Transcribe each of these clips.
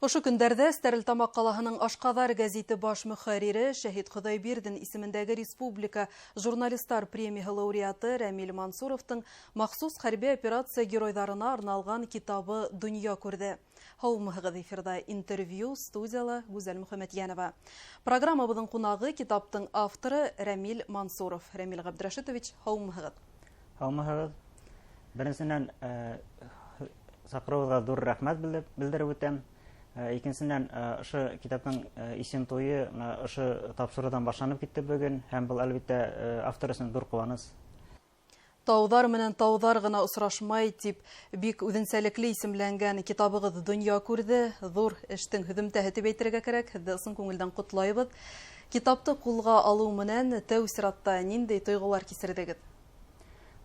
Ошо көндәрдә Стәрлетамак ҡалаһының Ашҡаҙар гәзите баш мөхәррире Шәһит Хоҙайбирҙин исемендәге республика журналистар премияһы лауреаты Рәмил Мансуровтың махсус хәрби операция геройҙарына арналған китабы донъя күрҙе. Һаумыһығыҙ, эфирда интервью, студияла Гүзәл Мөхәмәтйәнова. Программабыҙҙың ҡунағы китаптың авторы Рәмил Мансуров. Рәмил Ғабдрашитович, һаумыһығыҙ. Һаумыһығыҙ. Беренсенән, саҡырыуығыҙға ҙур рәхмәт белдереп үтәм. Икенсенән, ошо китаптың исем туйы ошо тапшырыуҙан башланып китте бөгөн, һәм был әлбиттә автор өсөн ҙур ҡыуаныс. Тауҙар менән тауҙар ғына осрашмай тип бик үҙенсәлекле исемләнгән китабығыҙ донъя күрҙе. Ҙур эштең һөҙөмтәһе тип әйтергә кәрәк. Һеҙҙе ысын күңелдән ҡотлайбыҙ. Китапты ҡулға алыу менән тәү сиратта ниндәй тойғолар кисерҙегеҙ?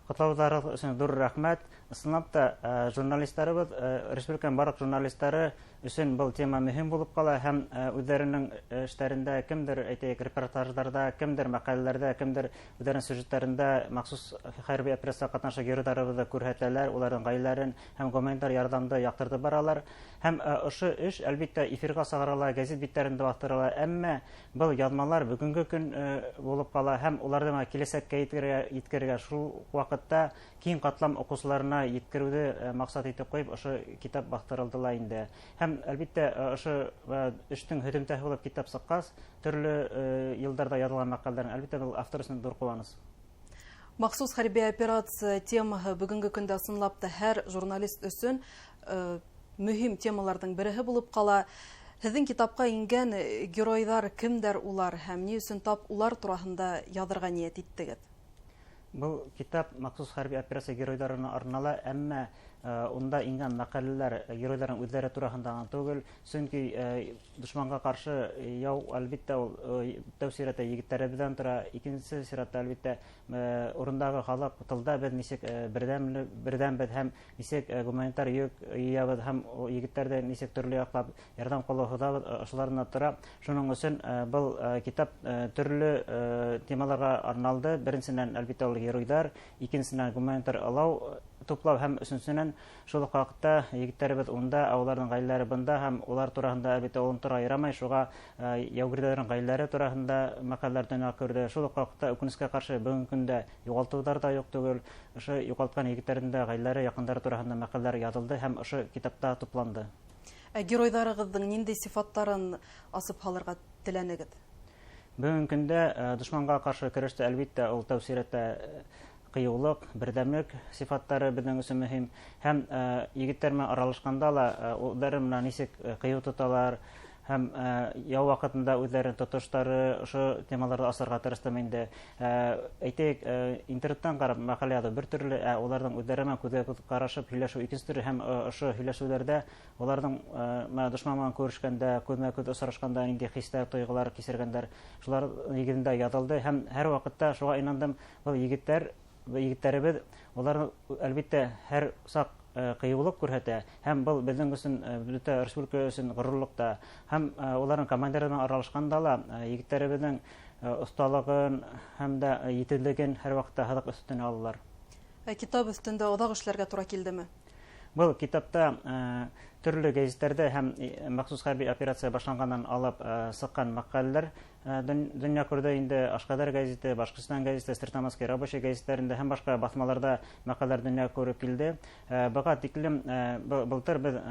Ҡотлауҙарығыҙ өсөн ҙур рәхмәт. Ысынлап та журналистарыбыҙ, республиканың барлыҡ журналистары өсөн был тема мөһим булып ҡала, һәм үҙҙәренең эштәрендә, кемдер әйтәйек репортаждарда, кемдер мәҡәләләрҙә, кемдер үҙҙәренең сюжеттарында махсус хәрби операцияға ҡатнашҡан геройҙарыбыҙҙы күрһәтәләр, уларҙың ғаиләләрен һәм гуманитар ярҙамды яҡтыртып баралар. Һәм ошо эш, әлбиттә, эфирға сығарыла, гәзит биттәрендә баҫтырыла, әммә был яҙмалар бөгөнгө көн булып ҡала, һәм уларҙы киләсәккә еткерергә, шул ваҡытта киң ҡатлам уҡыусыларына еткереүҙе маҡсат итеп ҡуйып, ошо китап баҫтырылды ла инде. Һәм әлбиттә, ошо эштең һөҙөмтәһе булып китап сыҡҡас, төрлө йылдарҙа яҙылған мәҡәлдәрен, әлбиттә, был автор өсөн ҙур ҡыуаныс. Махсус хәрби операция темаһы бөгөнгө көндә ысынлап та һәр журналист өсөн мөһим темаларҙың береһе булып ҡала. Һеҙҙең китапҡа ингән геройҙар кемдәр улар һәм ни өсөн тап улар тураһында яҙырға ниәт иттегеҙ? Был китап махсус хәрби операция геройҙарына арнала, әммә унда ингән мәҡәләләр геройҙарҙың үҙҙәре тураһында түгел, сөнки дошманға ҡаршы яу, әлбиттә, ул тәү сиратта егеттәребеҙҙән тора, икенсе сиратта, әлбиттә, урындағы халыҡ, тылда беҙ нисек берҙәнбеҙ һәм нисек гуманитар йөк йыябыҙ һәм егеттәрҙе нисек төрлө яҡлап ярҙам ҡылыуҙабыҙ, ошоларына тора. Шуның өсөн был китап төрлө темаларға арналды. Беренсенән, әлбиттә, ул геройҙар, икенсенән гуманитар алау туплау һәм өсөнсөнән шул уҡ ваҡытта егеттәребеҙ унда, уларҙың ғаиләләре бында һәм улар тураһында, әлбиттә, олонтора айырамай, шуға яугирҙәрҙең ғаиләләре тураһында мәҡәләләр донъя күрҙе. Шул уҡ ваҡытта үкенескә ҡаршы бөгөнгө көндә юғалтыуҙар да юҡ түгел. Ошо юғалтҡан егеттәрҙең дә ғаиләләре, яҡындары тураһында мәҡәләләр яҙылды һәм ошо китапта тупланды. Геройҙарығыҙҙың ниндәй сифаттарын асып һалырға теләнегеҙ? Бөгөнгө көндә дошманға ҡаршы көрәштә, әлбиттә, ул тәү сиратта ҡыйыулыҡ, берҙәмлек сифаттары беҙҙең өсөн мөһим. Һәм егеттәр менән аралашҡанда ла үҙҙәре менән нисек ҡыйыу тоталар, һәм яу ваҡытында үҙҙәренең тотоштары, ошо темаларҙы асырға тырыштым инде. Әйтәйек, интернеттан ҡарап мәҡәлә яҙыу бер төрлө, уларҙың үҙҙәре менән күҙгә-күҙ ҡарашып һөйләшеү икенсе төрлө, һәм ошо һөйләшеүҙәрҙә уларҙың дошман менән күрешкәндә, күҙмә-күҙ осрашҡанда ниндәй хистәр, тойғолар кисергәндәр, шулар нигеҙендә яҙылды. Һәм һәр ваҡытта шуға инандым, был егеттәребеҙ, улар, әлбиттә, һәр саҡ ҡыйыулыҡ күрһәтә, һәм был беҙҙең өсөн, бөтә республика өсөн ғорурлыҡ та, һәм уларҙың командирҙарына аралашҡанда ла егеттәребеҙҙең оҫталығын һәм дә етеҙлеген һәр ваҡытта һыҙыҡ өҫтөнә алалар. Китап өҫтөндә оҙаҡ эшләргә тура килдеме? Был китапта төрлө гәзиттәрҙә һәм махсус хәрби операция башланғандан алып сыҡҡан мәҡәләләр донъя күрҙе инде. Ашҡаҙар гәзите, Башҡортостан гәзите, Стәрлетамакский рабочий гәзиттәрендә һәм башҡа баҫмаларда мәҡәләләр донъя күреп килде. Быға тиклем былтыр беҙ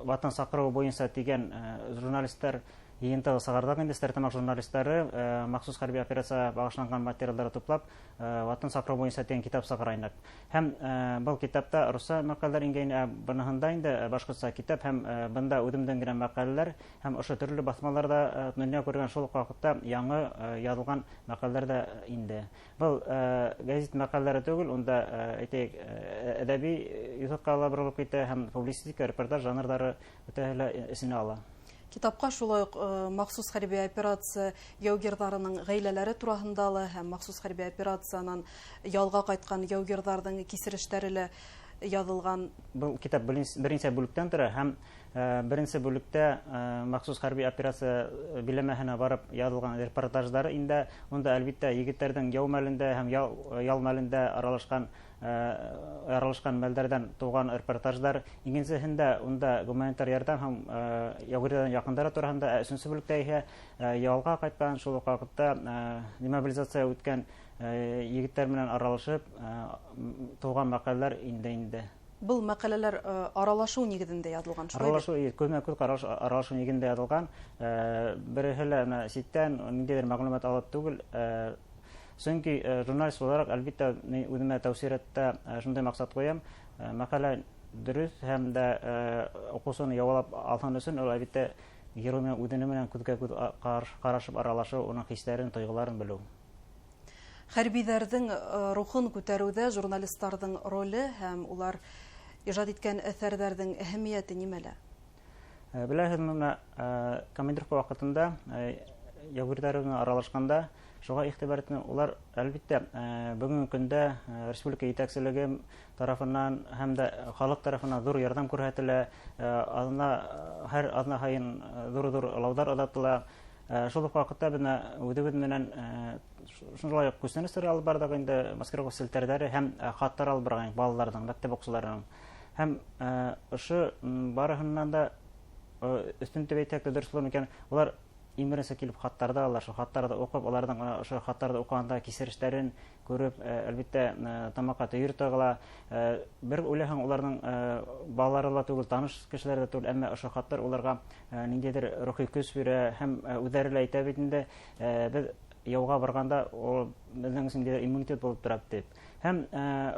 ватан саҡырыуы буйынса тигән журналистар йыйынтығы сығарҙык инде. Стәрлетамак журналистары махсус хәрби операцияға бағышланған материалдары туплап, ватан саҡырыу буйынса тигән китап сығарайныҡ. Һәм был китапта русса мәҡәләләр ингәйне, быныһында инде башҡортса китап, һәм бында үҙемдең генә мәҡәләләр, һәм ошо төрлө баҫмаларда донъя күргән шул уҡ ваҡытта яңы яҙылған мәҡәләләр дә инде. Был гәзит мәҡәләләре түгел, унда әйтәйек, әҙәби юҫыҡҡа ла боролоп китә, һәм публицистика, репортаж жанрҙары бөтәһе лә эсенә ала. Китапҡа шулай уҡ махсус хәрби операция яугирҙарының ғаиләләре тураһында ла һәм махсус хәрби операциянан ялға ҡайтҡан яугирҙарҙың кисерештәре лә язылган. Бұл китап беренче бүлектән тора һәм беренче бүлектә махсус хәрби операция биләмәһенә барып язылган репортажлары инде монда әлбиттә егетләрнең яу мәлендә һәм ял мәлендә аралашкан мәлдәрдән туган репортажлар. Икенчесендә онда гуманитар ярдәм һәм яугирдан якындары турында, өченче бүлектә исә ялга кайткан, шул ук вакытта демобилизация үткән егетләр белән аралашып туган мәкаләләр инде. Бұл мәкаләләр аралашу нигезендә язылган, шулай бит? Аралашу, күпме-күп аралашу нигезендә язылган. Берәһелә ситтән ниндидер мәгълүмат алып түгел. Чөнки журналист буларак, әлбиттә, мин үземә тәүсиятта шундый максат куям. Мәкалә дөрес һәм дә укусыны яулап алган өчен, ул әлбиттә геройның үзенең белән күзгә-күз карашып аралашу, уның хисләрен, тойгыларын белү. Хәрбиләрнең рухын күтәрүдә журналистларның роле һәм улар иҗат иткән әсәрләрнең әһәмияте нимәлә? Беләһезме, менә командировка вакытында яугирлар белән аралашканда шуга игътибар итеп, улар әлбиттә бүгенге көндә республика итәкчелеге тарафыннан һәм дә халык тарафыннан зур ярдәм күрсәтелә, һәр атна һайын зур алаулар отатыла. Шул ук вакытта үзебез менән шулай ук күрсәтүләр алып бардык инде, маскировка селтәрләре һәм хаттар алып барган балаларның, мәктәп укучыларының. Һәм ошо барыһыннан да өстен төбәйтәк дөрес булыр микән, улар имересе килеп хаттарды алалар, шул хаттарды укып, аларның ошо хаттарды укганда кисерешләрен күреп, әлбиттә тамакка төйер тагыла. Бер уйлаһаң, уларның балалары ла түгел, таныш кешеләр дә түгел, әмма ошо хаттар уларга ниндидер рухи көч бирә һәм үзләре лә әйтә бит инде, без яуга барганда ул безнең өчен иммунитет булып тора дип. Һәм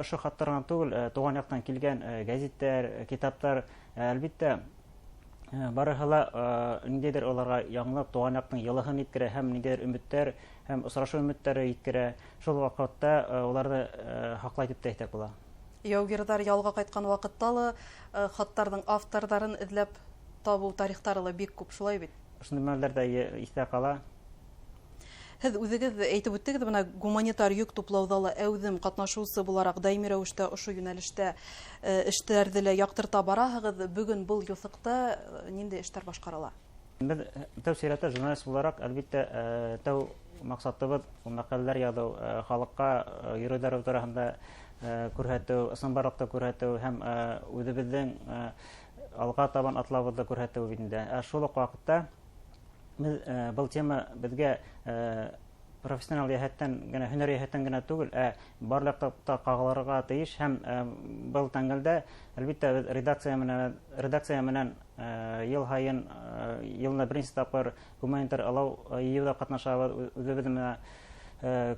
ошо хаттардан түгел, туган яктан килгән гәзиттәр, китаплар, әлбиттә барыһы ла ниндидер аларга яңлап туган яктың йылыһын иткерә һәм ниндидер өметтәр һәм осрашу өметтәре иткерә. Шул вакытта уларны хаклай дип әйтә була. Яугирдар ялга кайткан вакытта ла хаттарның авторларын эзләп табу тарихтары ла бик күп, шулай бит? Шундый мәлләрдә истә кала. Һез үзегез әйтеп үттегез, менә гуманитар йөк туплауда ла әүзем катнашучы буларак даими рәвештә ошо юнәлештә эшләрде лә яктырта бараһыгыз. Бүген бұл юсыкта нинди эшләр башкарыла? Без тәүсиятта журналист буларак, әлбиттә, тәү максатыбыз мәкаләләр язу, халыкка геройдар турында күрһәтү, ысынбарлыкта күрһәтү һәм үзебезнең алга табан атлавыбызды күрһәтү инде. Шул ук вакытта бұл тема безгә профессионал яһәттән генә, һөнәр яһәттән генә түгел, барлыкта кагылырга тиеш һәм был тәңгәлдә әлбиттә редакция менән ел һайын, елны беренче тапкыр гуманитар алау йыюда катнашабыз, үзебез менә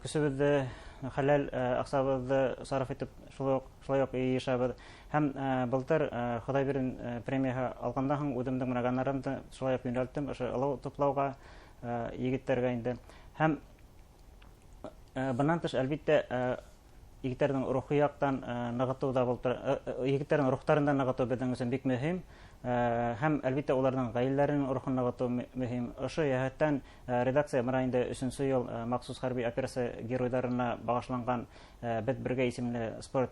көсебезне, хәләл аксабызны сарыф итеп шулай ук йышабыз. Һәм былтыр Ходай бирен премияга алгандан соң үземнең менә гонорарымны шулай ук юнәлттем ошо алау туплауга, егетләргә инде. Һәм bundan тыш, әлбиттә, егетләрнең рухи яктан ныгыту да булды. Егетләрнең рухтарында ныгыту безнең өчен бик мөһим. Һәм әлбиттә уларның гаиләләренең рухын ныгыту мөһим. Ошо яһәттән редакция менә инде 3нче ел махсус хәрби операция геройдарына багышланган "Бет бергә" исемле спорт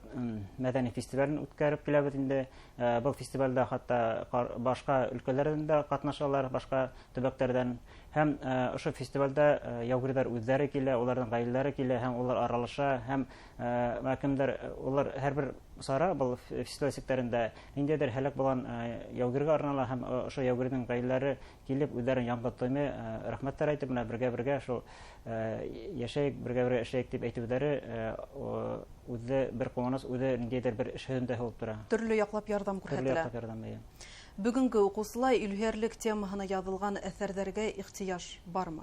мәдәни фестивален үткәреп киләбез инде. Бу фестивальдә хәтта башка өлкәләрдән дә катнашалар, башка төбәкләрдән. Һәм ошо фестивальдә яугирдар үзләре килә, уларның гаиләләре килә һәм улар аралаша һәм мәкемдәр, улар һәрбер сара был фестиваль секторында ниндидер һәлак булган яугирга арнала һәм ошо яугирның гаиләләре килеп үзләрен яңгыртуны, рәхмәтләр әйтеп, менә бергә шул яшәйек, бергә эшләйек дип әйтүләре үзе бер куаныс, үзе ниндидер бер эш һөнәрендә булып тора. Төрле яклап ярдәм күрсәтелә. Бүгенге укучылар илһәрлек темаһына язылган әсәрләргә ихтыяҗ бармы?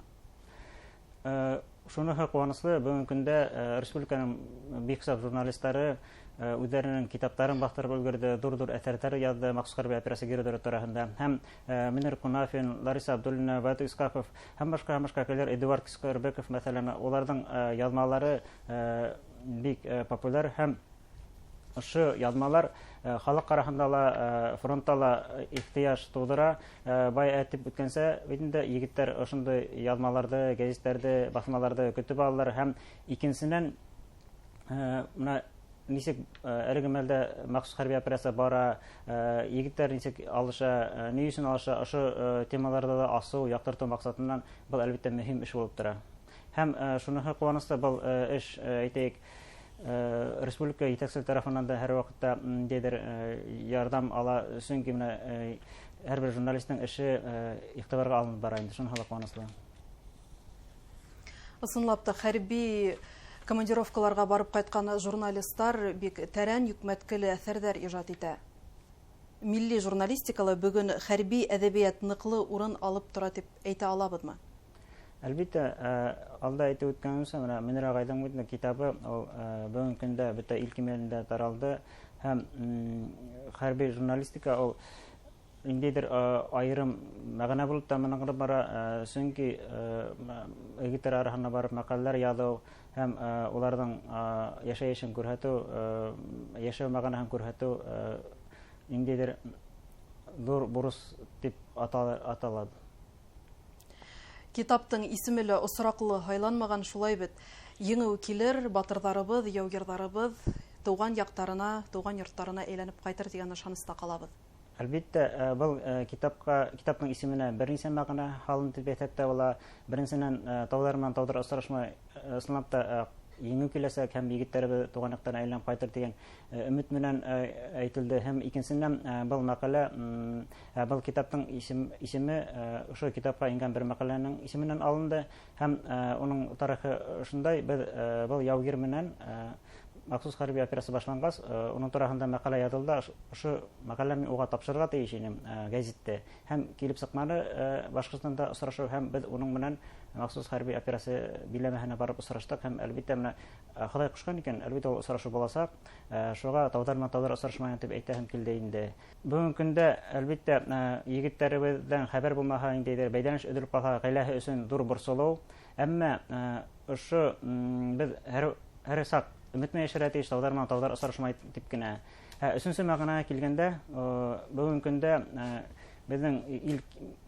Шуны куанычлы, бүгенге көндә республиканың бик күп журналистлары үзләренең китапларын бастырып өлгерде, зур әсәрләр язды махсус хәрби операция геройдары турында. Һәм Мөнир Кунафин, Лариса Абдуллина, Вату Искаков һәм башка кешеләр, Эдуард Скорбеков мәсәлән, уларның язмалары бик популяр һәм ошо язмалар халык арасында ла, фронтта ла ихтыяж тудыра. Бай әйтеп үткәнсә, инде егетләр ошондый язмаларды, гәзитләрне, басмаларды көтеп алалар һәм икенчесеннән менә нисек әлеге мәлдә махсус хәрби операция бара, егетләр нисек алыша, ни өчен алыша, ошо темаларда да асу, яктырту максатыннан был әлбәттә мөһим эш булып тора. Һәм шуныһы куанычлы был эш, әйтәйек, республика җитәкчелеге тарафыннан да һәр вакытта ниндидер ярдәм ала, чөнки менә һәрбер журналистның эше игътибарга алынып бара инде, шуныһы да куанычлы. Ысынлап та хәрби командировкаларга барып кайткан журналистлар бик тәрән йөкмәткеле әсәрҙәр иҗат итә. Милли журналистикала бүгін хәрби әҙәбиәт ныҡлы урын алып тора дип әйтә алабыҙмы? Әлбиттә, алда әйтеп үткәнемсә, менә Мөнир агайҙың китабы бөгөн көндә бөтә ил кимәлендә таралды һәм хәрби журналистика ул ниндидер айырым мәғәнә булып тамамланып бара, чөнки егеттәр араһына барып мәҡәләләр яҙыу һәм уларҙың йәшәйешен күрһәтеү, йәшәү мәғәнәһен күрһәтеү ниндидер ҙур бурыс дип аталады. Китаптың исеме лә осраҡлы һайланмаған, шулай бит. Еңеү килер, батырҙарыбыҙ, яугирҙарыбыҙ тыуған яҡтарына, тыуған йорттарына әйләнеп ҡайтыр дигән ышаныста ҡалабыҙ. Әлбиттә, был китаптың исеменә бер нисә мәғәнә һалынды дип әйтһәк тә була. Беренсенән, тауҙар менән тауҙар осрашмай, ысынлап та еңеү киләсәк һәм егеттәребеҙ тыуған яҡтарына әйләнеп ҡайтыр дигән өмөт менән әйтелде. Һәм икенсенән, был мәҡәлә, был китаптың исеме ошо китапҡа ингән бер мәҡәләнең исеменән алынды. Һәм уның тарихы шундай, был яугир менән махсус хәрби операция башланғас, уның тураһында мәҡәлә яҙылды. Ошо мәҡәләне уға тапшырырға тейеш инем гәзиттә. Һәм килеп сыҡманы Башҡортостанда осрашыу, һәм беҙ уның менән махсус хәрби операция биләмәһенә барып осраштык. Һәм әлбиттә, менә Хоҙай ҡушҡан икән, әлбиттә ул осрашыу буласаҡ. Шуға тауҙар менән тауҙар осрашмайым дип әйтәһем килде инде. Бөгөн көндә, әлбиттә, егеттәребеҙҙән хәбәр булмаһа, ниндәйҙер бәйҙәнеш өҙөлөп ҡалһа, ғаиләһе өсөн ҙур борсолоу. Әммә ошо беҙ һәр саҡ өмөт менән йәшәргә тейеш, тауҙар менән тауҙар осрашмай дип кенә. Өсөнсө мәғәнәгә килгәндә, бөгөн көндә беҙҙең ил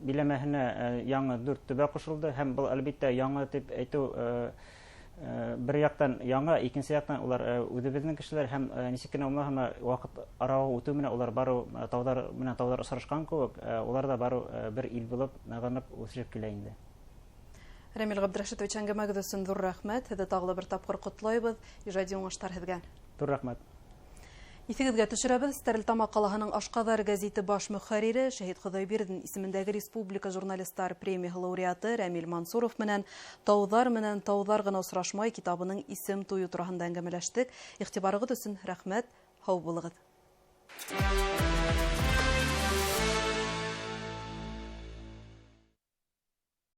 биләмәһенә яңы 4 төбәк ҡушылды, һәм был әлбиттә яңы дип әйтеү бер яҡтан яңы, икенсе яҡтан улар үҙебеҙҙең кешеләр, һәм нисек кенә булмаһа, ваҡыт арауы үтеү менән улар барыу тауҙар менән тауҙар осрашҡан кеүек, улар да барыу бер ил булып, нығынып үҫешеп килә инде. Рәмил Ғабдрашитович, әңгәмәгеҙ өсөн ҙур рәхмәт. Һеҙҙе тағы бер тапҡыр ҡотлайбыҙ. Ижади уңыштар һеҙгә. Ҙур рәхмәт. Иҫегеҙгә төшөрәбеҙ. Стәрлетама ҡалаһының Ашҡаҙар гәзите баш мөхәррире, Шәһит Хоҙайбирҙин исемендәге республика журналистар премияһы лауреаты Рәмил Мансуров менән тауҙар ғына осрашмай китабының исем туйы тураһында әңгәмәләштек. Иғтибарығыҙ өсөн рәхмәт. Һау булығыҙ.